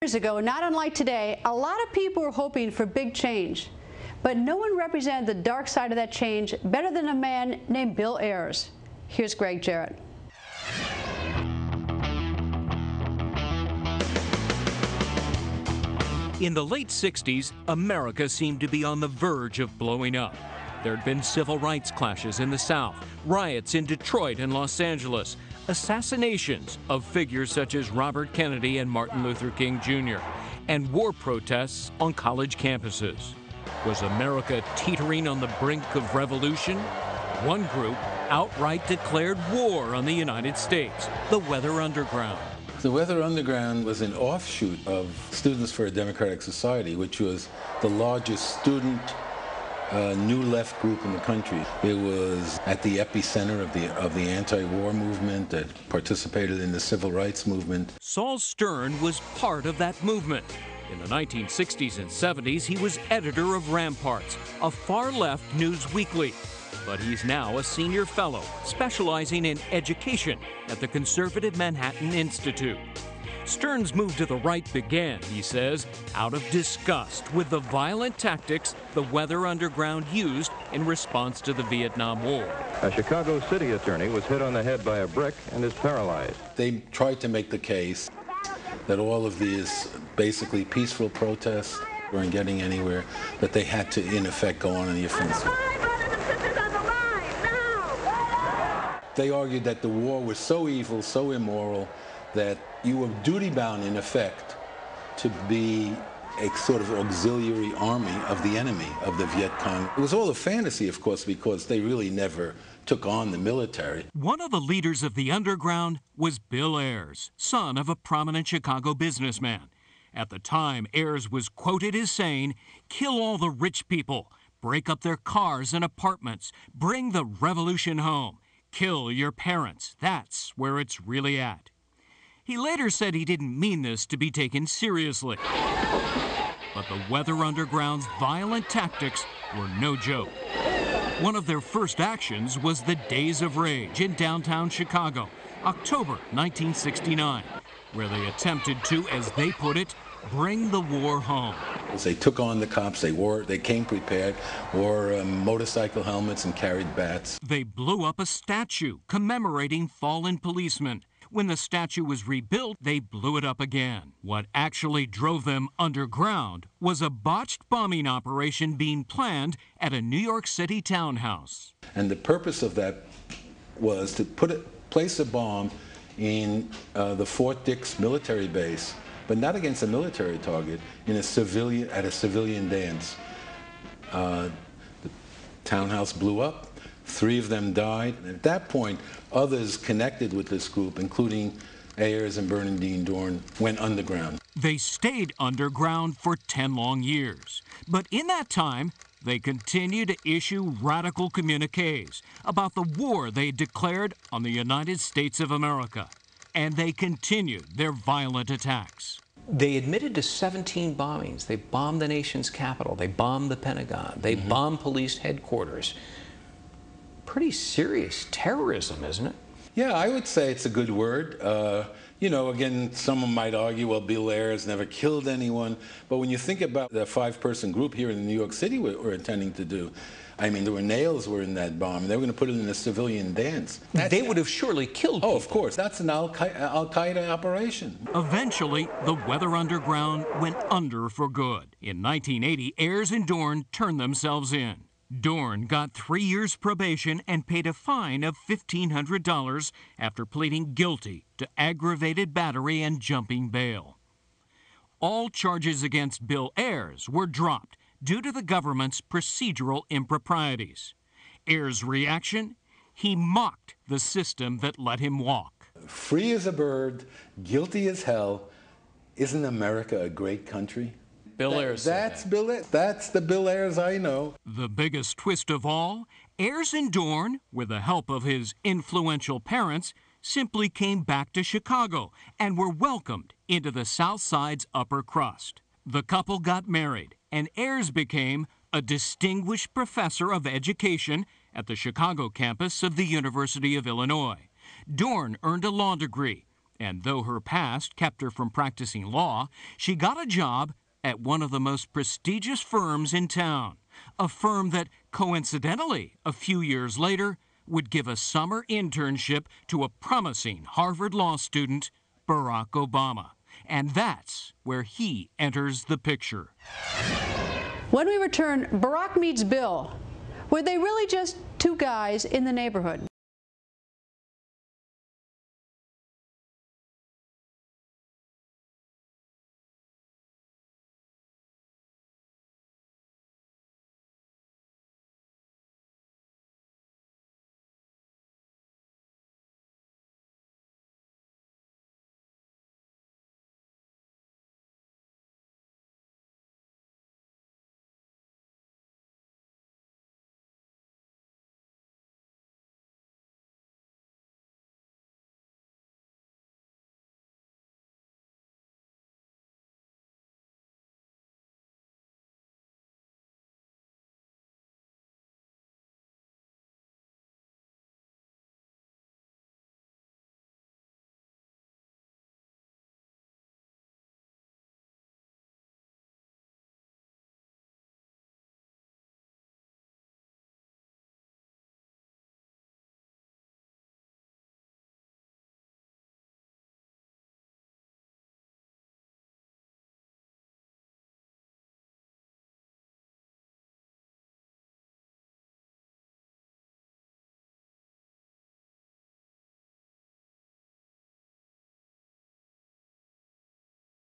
Years ago, not unlike today, a lot of people were hoping for big change. But no one represented the dark side of that change better than a man named Bill Ayers. Here's Greg Jarrett. In the late 60s, America seemed to be on the verge of blowing up. There had been civil rights clashes in the South, riots in Detroit and Los Angeles, assassinations of figures such as Robert Kennedy and Martin Luther King Jr., and war protests on college campuses. Was America teetering on the brink of revolution? One group outright declared war on the United States, the Weather Underground. The Weather Underground was an offshoot of Students for a Democratic Society, which was the largest student new left group in the country. It was at the epicenter of the anti-war movement that participated in the civil rights movement. Saul Stern was part of that movement. In the 1960s and 70s, he was editor of Ramparts, a far-left news weekly. But he's now a senior fellow specializing in education at the conservative Manhattan Institute. Stern's move to the right began, he says, out of disgust with the violent tactics the Weather Underground used in response to the Vietnam War. A Chicago city attorney was hit on the head by a brick and is paralyzed. They tried to make the case that all of these basically peaceful protests weren't getting anywhere, that they had to, in effect, go on the offensive. They argued that the war was so evil, so immoral, that you were duty-bound, in effect, to be a sort of auxiliary army of the enemy, of the Viet Cong. It was all a fantasy, of course, because they really never took on the military. One of the leaders of the underground was Bill Ayers, son of a prominent Chicago businessman. At the time, Ayers was quoted as saying, "Kill all the rich people, break up their cars and apartments, bring the revolution home. Kill your parents. That's where it's really at." He later said he didn't mean this to be taken seriously. But the Weather Underground's violent tactics were no joke. One of their first actions was the Days of Rage in downtown Chicago, October 1969, where they attempted to, as they put it, bring the war home. They took on the cops, they came prepared, wore motorcycle helmets and carried bats. They blew up a statue commemorating fallen policemen. When the statue was rebuilt, they blew it up again. What actually drove them underground was a botched bombing operation being planned at a New York City townhouse. And the purpose of that was to place a bomb in the Fort Dix military base, but not against a military target, at a civilian dance. The townhouse blew up. 3 of them died. And at that point, others connected with this group, including Ayers and Bernardine Dorn, went underground. They stayed underground for 10 long years. But in that time, they continued to issue radical communiques about the war they declared on the United States of America. And they continued their violent attacks. They admitted to 17 bombings. They bombed the nation's capital. They bombed the Pentagon. They bombed police headquarters. Pretty serious terrorism, isn't it? Yeah, I would say it's a good word. You know, again, someone might argue, well, Bill Ayers never killed anyone. But when you think about the 5-person group here in New York City were intending to do, I mean, there were nails were in that bomb, and they were going to put it in a civilian dance. They would have surely killed people. Oh, of course. That's an Al-Qaeda operation. Eventually, the Weather Underground went under for good. In 1980, Ayers and Dorn turned themselves in. Dorn got 3 years probation and paid a fine of $1,500 after pleading guilty to aggravated battery and jumping bail. All charges against Bill Ayers were dropped due to the government's procedural improprieties. Ayers' reaction? He mocked the system that let him walk. Free as a bird, guilty as hell. Isn't America a great country? Bill Ayers. That's the Bill Ayers I know. The biggest twist of all, Ayers and Dorn, with the help of his influential parents, simply came back to Chicago and were welcomed into the South Side's upper crust. The couple got married, and Ayers became a distinguished professor of education at the Chicago campus of the University of Illinois. Dorn earned a law degree, And though her past kept her from practicing law, she got a job at one of the most prestigious firms in town, a firm that, coincidentally, a few years later, would give a summer internship to a promising Harvard law student, Barack Obama. And that's where he enters the picture. When we return, Barack meets Bill. Were they really just two guys in the neighborhood?